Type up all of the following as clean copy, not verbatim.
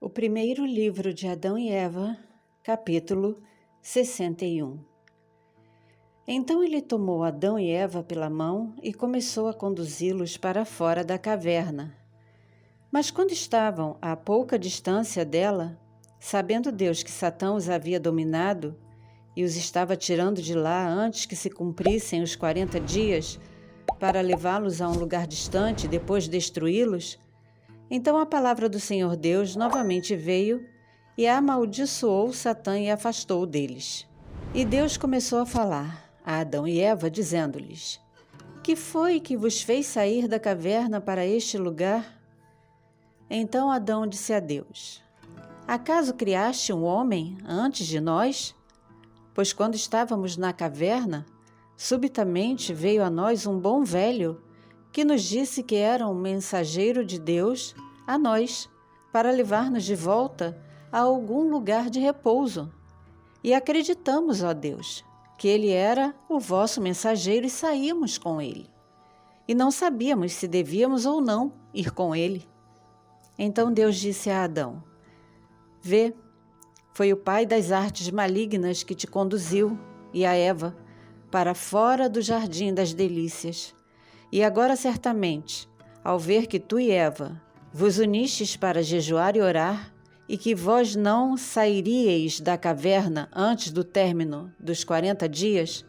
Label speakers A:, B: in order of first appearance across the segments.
A: O primeiro livro de Adão e Eva, capítulo 61. Então ele tomou Adão e Eva pela mão e começou a conduzi-los para fora da caverna. Mas quando estavam a pouca distância dela, sabendo Deus que Satã os havia dominado e os estava tirando de lá antes que se cumprissem os 40 dias, para levá-los a um lugar distante e depois destruí-los, então a palavra do Senhor Deus novamente veio e amaldiçoou Satã e afastou-o deles. E Deus começou a falar a Adão e Eva, dizendo-lhes: Que foi que vos fez sair da caverna para este lugar? Então Adão disse a Deus: Acaso criaste um homem antes de nós? Pois quando estávamos na caverna, subitamente veio a nós um bom velho, que nos disse que era um mensageiro de Deus a nós, para levar-nos de volta a algum lugar de repouso. E acreditamos, ó Deus, que ele era o vosso mensageiro e saímos com ele. E não sabíamos se devíamos ou não ir com ele. Então Deus disse a Adão: Vê, foi o pai das artes malignas que te conduziu, e a Eva, para fora do jardim das delícias. E agora certamente, ao ver que tu e Eva vos unistes para jejuar e orar, e que vós não sairíeis da caverna antes do término dos 40 dias,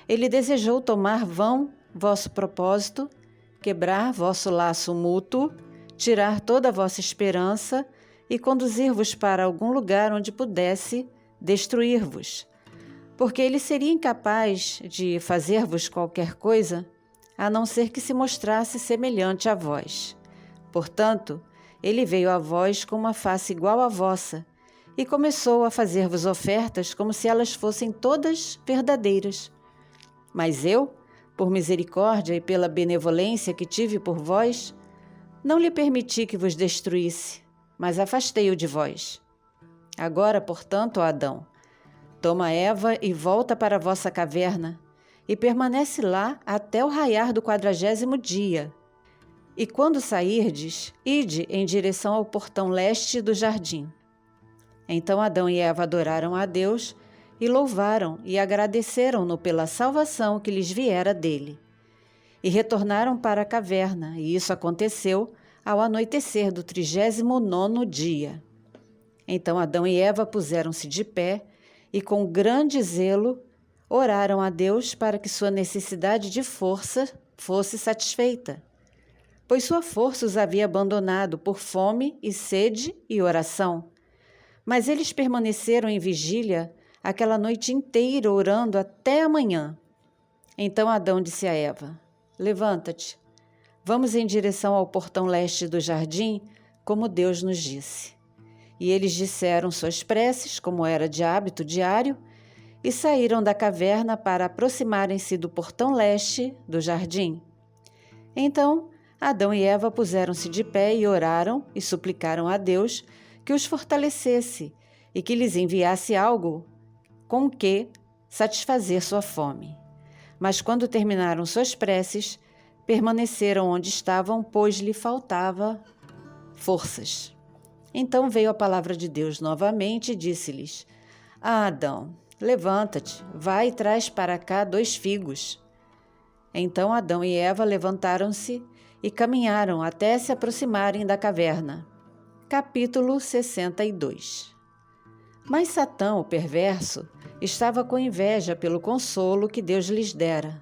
A: ele desejou tomar vão vosso propósito, quebrar vosso laço mútuo, tirar toda a vossa esperança e conduzir-vos para algum lugar onde pudesse destruir-vos. Porque ele seria incapaz de fazer-vos qualquer coisa, a não ser que se mostrasse semelhante a vós. Portanto, ele veio a vós com uma face igual à vossa, e começou a fazer-vos ofertas como se elas fossem todas verdadeiras. Mas eu, por misericórdia e pela benevolência que tive por vós, não lhe permiti que vos destruísse, mas afastei-o de vós. Agora, portanto, ó Adão, toma Eva e volta para a vossa caverna, e permanece lá até o raiar do 40º dia. E quando sairdes, ide em direção ao portão leste do jardim. Então Adão e Eva adoraram a Deus e louvaram e agradeceram-no pela salvação que lhes viera dele. E retornaram para a caverna, e isso aconteceu ao anoitecer do 39º dia. Então Adão e Eva puseram-se de pé e com grande zelo oraram a Deus para que sua necessidade de força fosse satisfeita, pois sua força os havia abandonado por fome e sede e oração. Mas eles permaneceram em vigília aquela noite inteira, orando até a manhã. Então Adão disse a Eva: Levanta-te, vamos em direção ao portão leste do jardim, como Deus nos disse. E eles disseram suas preces, como era de hábito diário, e saíram da caverna para aproximarem-se do portão leste do jardim. Então Adão e Eva puseram-se de pé e oraram e suplicaram a Deus que os fortalecesse e que lhes enviasse algo com que satisfazer sua fome. Mas quando terminaram suas preces, permaneceram onde estavam, pois lhe faltava forças. Então veio a palavra de Deus novamente e disse-lhes: Adão, levanta-te, vai e traz para cá 2 figos. Então Adão e Eva levantaram-se e caminharam até se aproximarem da caverna. Capítulo 62. Mas Satã, o perverso, estava com inveja pelo consolo que Deus lhes dera.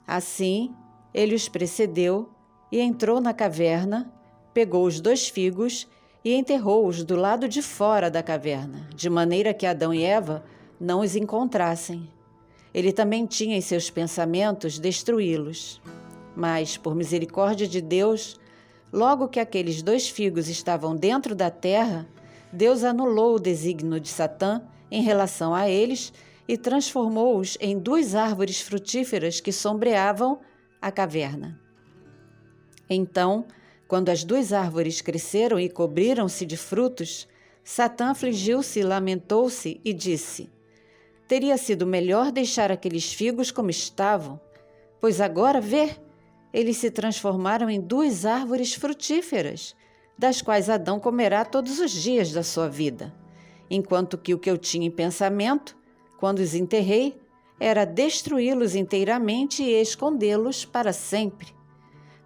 A: Assim, ele os precedeu e entrou na caverna, pegou os 2 figos e enterrou-os do lado de fora da caverna, de maneira que Adão e Eva não os encontrassem. Ele também tinha em seus pensamentos destruí-los. Mas, por misericórdia de Deus, logo que aqueles 2 figos estavam dentro da terra, Deus anulou o desígnio de Satã em relação a eles e transformou-os em 2 árvores frutíferas que sombreavam a caverna. Então, quando as 2 árvores cresceram e cobriram-se de frutos, Satã afligiu-se e lamentou-se e disse: Teria sido melhor deixar aqueles figos como estavam, pois agora, vê, eles se transformaram em 2 árvores frutíferas. das quais Adão comerá todos os dias da sua vida, enquanto que o que eu tinha em pensamento, quando os enterrei, era destruí-los inteiramente e escondê-los para sempre.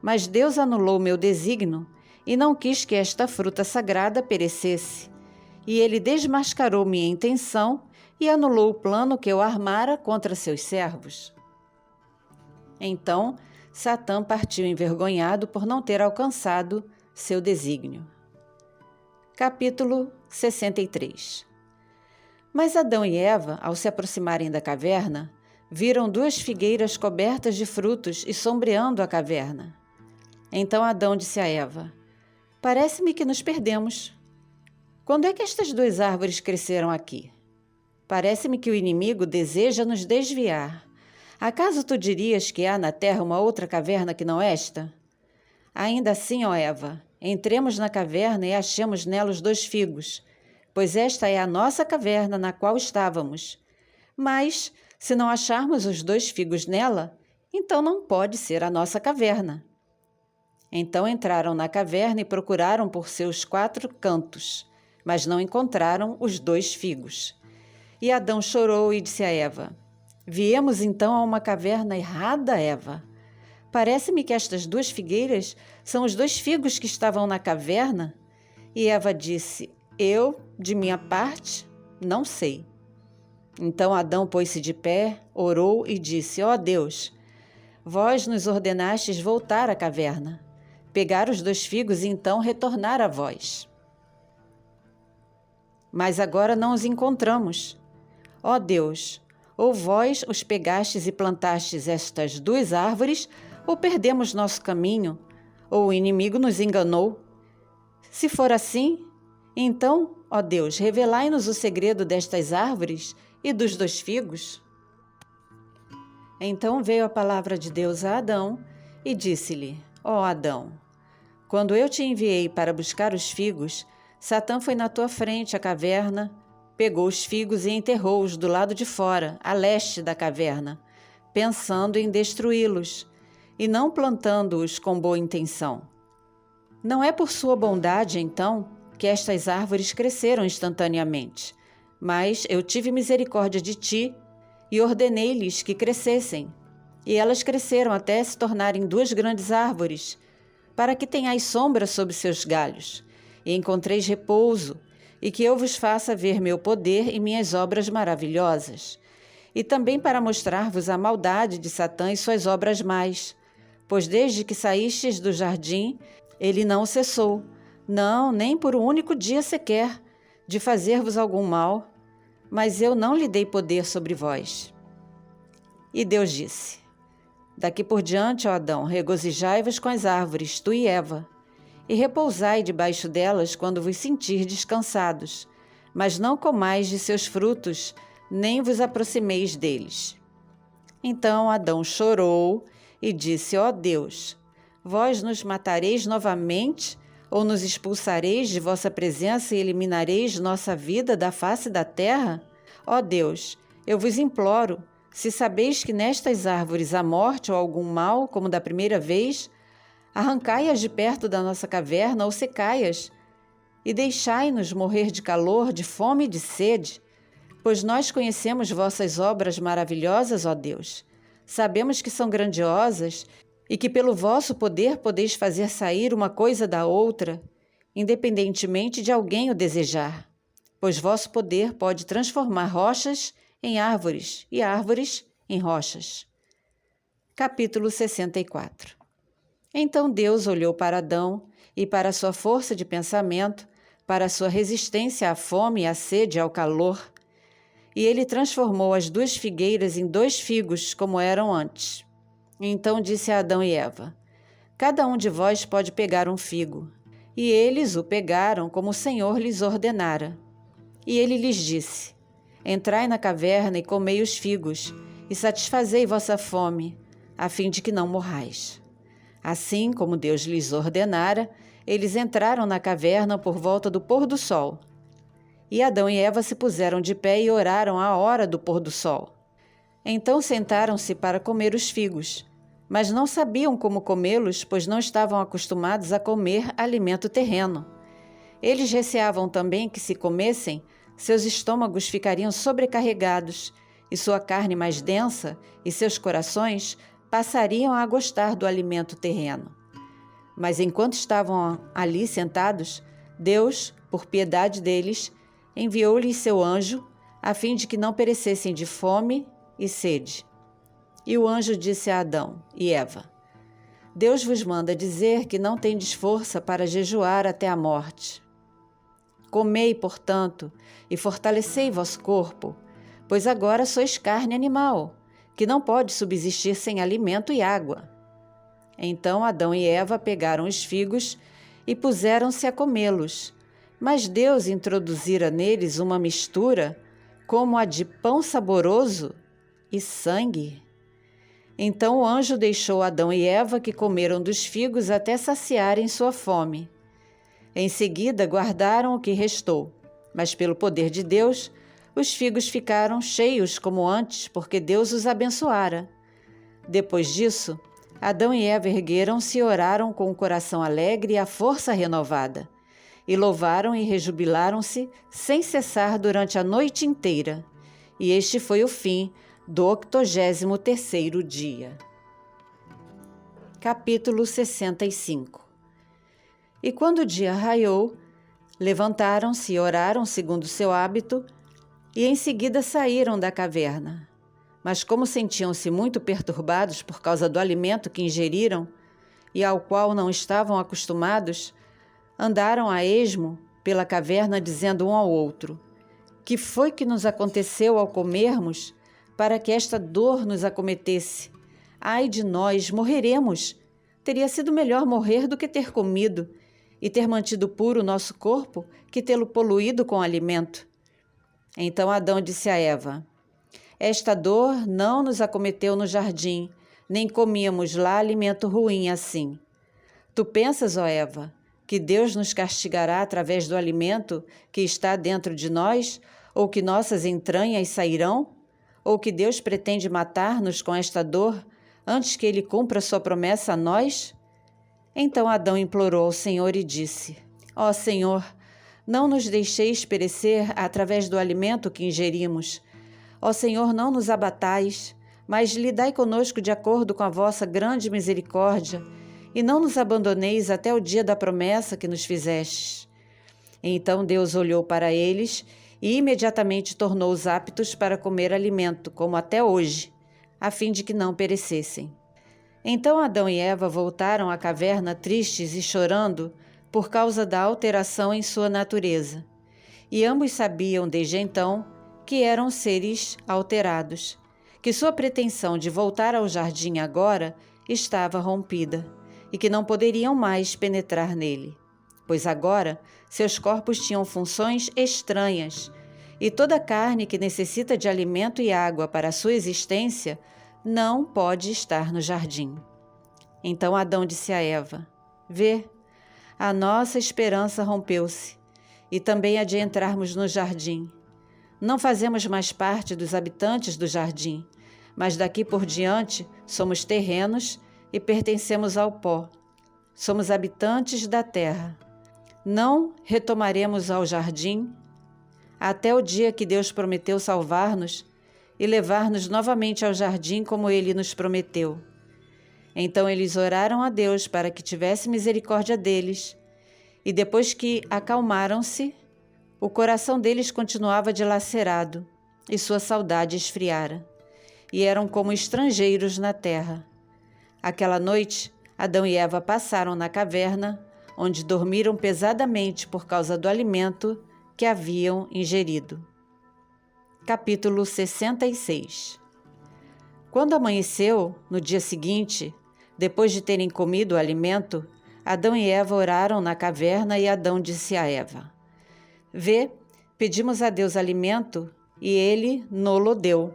A: Mas Deus anulou meu desígnio e não quis que esta fruta sagrada perecesse. E ele desmascarou minha intenção e anulou o plano que eu armara contra seus servos. Então, Satã partiu envergonhado por não ter alcançado seu desígnio. Capítulo 63. Mas Adão e Eva, ao se aproximarem da caverna, viram 2 figueiras cobertas de frutos e sombreando a caverna. Então Adão disse a Eva: Parece-me que nos perdemos. Quando é que estas 2 árvores cresceram aqui? Parece-me que o inimigo deseja nos desviar. Acaso tu dirias que há na terra uma outra caverna que não esta? Ainda assim, ó Eva, entremos na caverna e achemos nela os 2 figos, pois esta é a nossa caverna na qual estávamos. Mas, se não acharmos os 2 figos nela, então não pode ser a nossa caverna. Então entraram na caverna e procuraram por seus 4 cantos, mas não encontraram os 2 figos. E Adão chorou e disse a Eva: Viemos então a uma caverna errada, Eva. Parece-me que estas 2 figueiras são os 2 figos que estavam na caverna. E Eva disse: Eu, de minha parte, não sei. Então Adão pôs-se de pé, orou e disse: Ó Deus, vós nos ordenastes voltar à caverna, pegar os 2 figos e então retornar a vós. Mas agora não os encontramos. Ó Deus, ou vós os pegastes e plantastes estas 2 árvores, ou perdemos nosso caminho, ou o inimigo nos enganou. Se for assim, então, ó Deus, revelai-nos o segredo destas árvores e dos 2 figos. Então veio a palavra de Deus a Adão e disse-lhe: Ó Adão, quando eu te enviei para buscar os figos, Satã foi na tua frente à caverna, pegou os figos e enterrou-os do lado de fora, a leste da caverna, pensando em destruí-los, e não plantando-os com boa intenção. Não é por sua bondade, então, que estas árvores cresceram instantaneamente, mas eu tive misericórdia de ti e ordenei-lhes que crescessem. E elas cresceram até se tornarem 2 grandes árvores, para que tenhais sombra sob seus galhos, e encontreis repouso, e que eu vos faça ver meu poder e minhas obras maravilhosas. E também para mostrar-vos a maldade de Satã e suas obras más, pois desde que saístes do jardim, ele não cessou, não, nem por um único dia sequer, de fazer-vos algum mal, mas eu não lhe dei poder sobre vós. E Deus disse: Daqui por diante, ó Adão, regozijai-vos com as árvores, tu e Eva, e repousai debaixo delas quando vos sentirdes cansados, mas não comais de seus frutos, nem vos aproximeis deles. Então Adão chorou e disse: Ó Deus, vós nos matareis novamente, ou nos expulsareis de vossa presença e eliminareis nossa vida da face da terra? Ó Deus, eu vos imploro, se sabeis que nestas árvores há morte ou algum mal, como da primeira vez, arrancai-as de perto da nossa caverna ou secai-as, e deixai-nos morrer de calor, de fome e de sede, pois nós conhecemos vossas obras maravilhosas, ó Deus. Sabemos que são grandiosas e que pelo vosso poder podeis fazer sair uma coisa da outra, independentemente de alguém o desejar, pois vosso poder pode transformar rochas em árvores e árvores em rochas. Capítulo 64. Então Deus olhou para Adão e para a sua força de pensamento, para a sua resistência à fome, à sede e ao calor, e ele transformou as 2 figueiras em 2 figos, como eram antes. Então disse a Adão e Eva: Cada um de vós pode pegar um figo. E eles o pegaram como o Senhor lhes ordenara. E ele lhes disse: Entrai na caverna e comei os figos, e satisfazei vossa fome, a fim de que não morrais. Assim como Deus lhes ordenara, eles entraram na caverna por volta do pôr do sol. E Adão e Eva se puseram de pé e oraram à hora do pôr do sol. Então sentaram-se para comer os figos, mas não sabiam como comê-los, pois não estavam acostumados a comer alimento terreno. Eles receavam também que, se comessem, seus estômagos ficariam sobrecarregados e sua carne mais densa e seus corações passariam a gostar do alimento terreno. Mas enquanto estavam ali sentados, Deus, por piedade deles, enviou-lhes seu anjo, a fim de que não perecessem de fome e sede. E o anjo disse a Adão e Eva: Deus vos manda dizer que não tendes força para jejuar até a morte. Comei, portanto, e fortalecei vosso corpo, pois agora sois carne animal, que não pode subsistir sem alimento e água. Então Adão e Eva pegaram os figos e puseram-se a comê-los, mas Deus introduzira neles uma mistura como a de pão saboroso e sangue. Então o anjo deixou Adão e Eva, que comeram dos figos até saciarem sua fome. Em seguida guardaram o que restou, mas pelo poder de Deus, os figos ficaram cheios como antes, porque Deus os abençoara. Depois disso, Adão e Eva ergueram-se e oraram com o coração alegre e a força renovada, e louvaram e rejubilaram-se sem cessar durante a noite inteira. E este foi o fim do 83º dia. Capítulo 65. E quando o dia raiou, levantaram-se e oraram segundo seu hábito, e em seguida saíram da caverna. Mas como sentiam-se muito perturbados por causa do alimento que ingeriram, e ao qual não estavam acostumados, andaram a esmo pela caverna, dizendo um ao outro: Que foi que nos aconteceu ao comermos, para que esta dor nos acometesse? Ai de nós, morreremos! Teria sido melhor morrer do que ter comido, e ter mantido puro o nosso corpo, que tê-lo poluído com alimento. Então Adão disse a Eva: Esta dor não nos acometeu no jardim, nem comíamos lá alimento ruim assim. Tu pensas, ó Eva, que Deus nos castigará através do alimento que está dentro de nós, ou que nossas entranhas sairão? Ou que Deus pretende matar-nos com esta dor, antes que Ele cumpra sua promessa a nós? Então Adão implorou ao Senhor e disse: Ó Senhor, não nos deixeis perecer através do alimento que ingerimos. Ó Senhor, não nos abatais, mas lidai conosco de acordo com a vossa grande misericórdia, e não nos abandoneis até o dia da promessa que nos fizestes. Então Deus olhou para eles e imediatamente tornou-os aptos para comer alimento, como até hoje, a fim de que não perecessem. Então Adão e Eva voltaram à caverna tristes e chorando por causa da alteração em sua natureza. E ambos sabiam desde então que eram seres alterados, que sua pretensão de voltar ao jardim agora estava rompida e que não poderiam mais penetrar nele, pois agora seus corpos tinham funções estranhas e toda carne que necessita de alimento e água para a sua existência não pode estar no jardim. Então Adão disse a Eva: Vê, a nossa esperança rompeu-se, e também a de entrarmos no jardim. Não fazemos mais parte dos habitantes do jardim, mas daqui por diante somos terrenos e pertencemos ao pó. Somos habitantes da terra. Não retomaremos ao jardim até o dia que Deus prometeu salvar-nos e levar-nos novamente ao jardim como Ele nos prometeu. Então eles oraram a Deus para que tivesse misericórdia deles, e depois que acalmaram-se, o coração deles continuava dilacerado e sua saudade esfriara, e eram como estrangeiros na terra. Aquela noite, Adão e Eva passaram na caverna, onde dormiram pesadamente por causa do alimento que haviam ingerido. Capítulo 66. Quando amanheceu, no dia seguinte, depois de terem comido o alimento, Adão e Eva oraram na caverna e Adão disse a Eva: Vê, pedimos a Deus alimento e Ele no-lo deu.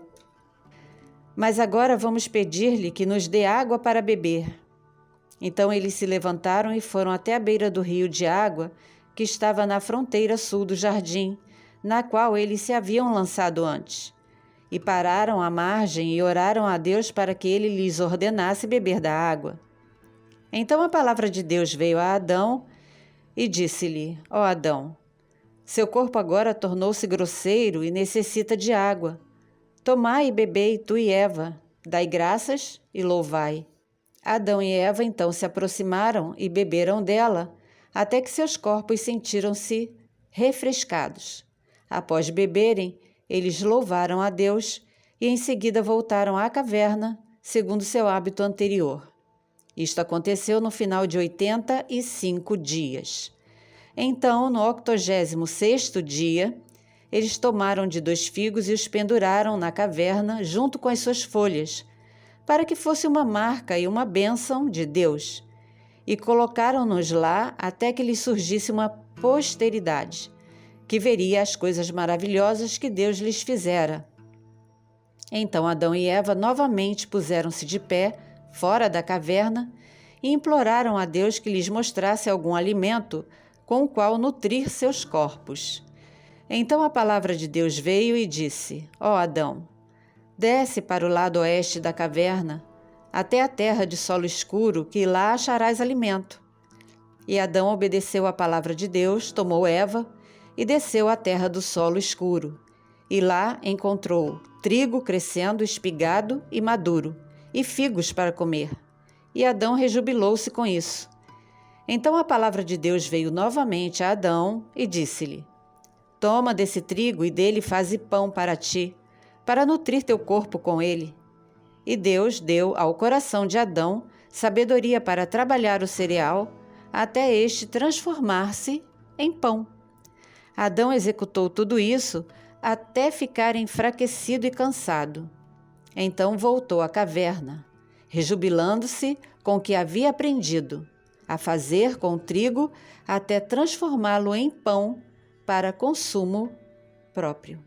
A: Mas agora vamos pedir-lhe que nos dê água para beber. Então eles se levantaram e foram até a beira do rio de água que estava na fronteira sul do jardim, na qual eles se haviam lançado antes. e pararam à margem e oraram a Deus para que ele lhes ordenasse beber da água. Então a palavra de Deus veio a Adão e disse-lhe: Ó Adão, seu corpo agora tornou-se grosseiro e necessita de água. Tomai e bebei, tu e Eva, dai graças e louvai. Adão e Eva então se aproximaram e beberam dela, até que seus corpos sentiram-se refrescados. Após beberem, eles louvaram a Deus e em seguida voltaram à caverna, segundo seu hábito anterior. Isto aconteceu no final de 85 dias. Então, no 86º dia, eles tomaram de 2 figos e os penduraram na caverna junto com as suas folhas, para que fosse uma marca e uma bênção de Deus, e colocaram-nos lá até que lhes surgisse uma posteridade, que veria as coisas maravilhosas que Deus lhes fizera. Então Adão e Eva novamente puseram-se de pé, fora da caverna, e imploraram a Deus que lhes mostrasse algum alimento com o qual nutrir seus corpos. Então a palavra de Deus veio e disse: Ó Adão, desce para o lado oeste da caverna, até a terra de solo escuro, que lá acharás alimento. E Adão obedeceu à palavra de Deus, tomou Eva e desceu à terra do solo escuro. E lá encontrou trigo crescendo, espigado e maduro, e figos para comer. E Adão rejubilou-se com isso. Então a palavra de Deus veio novamente a Adão e disse-lhe: Toma desse trigo e dele faze pão para ti, para nutrir teu corpo com ele. E Deus deu ao coração de Adão sabedoria para trabalhar o cereal, até este transformar-se em pão. Adão executou tudo isso até ficar enfraquecido e cansado. Então voltou à caverna, rejubilando-se com o que havia aprendido, a fazer com o trigo até transformá-lo em pão para consumo próprio.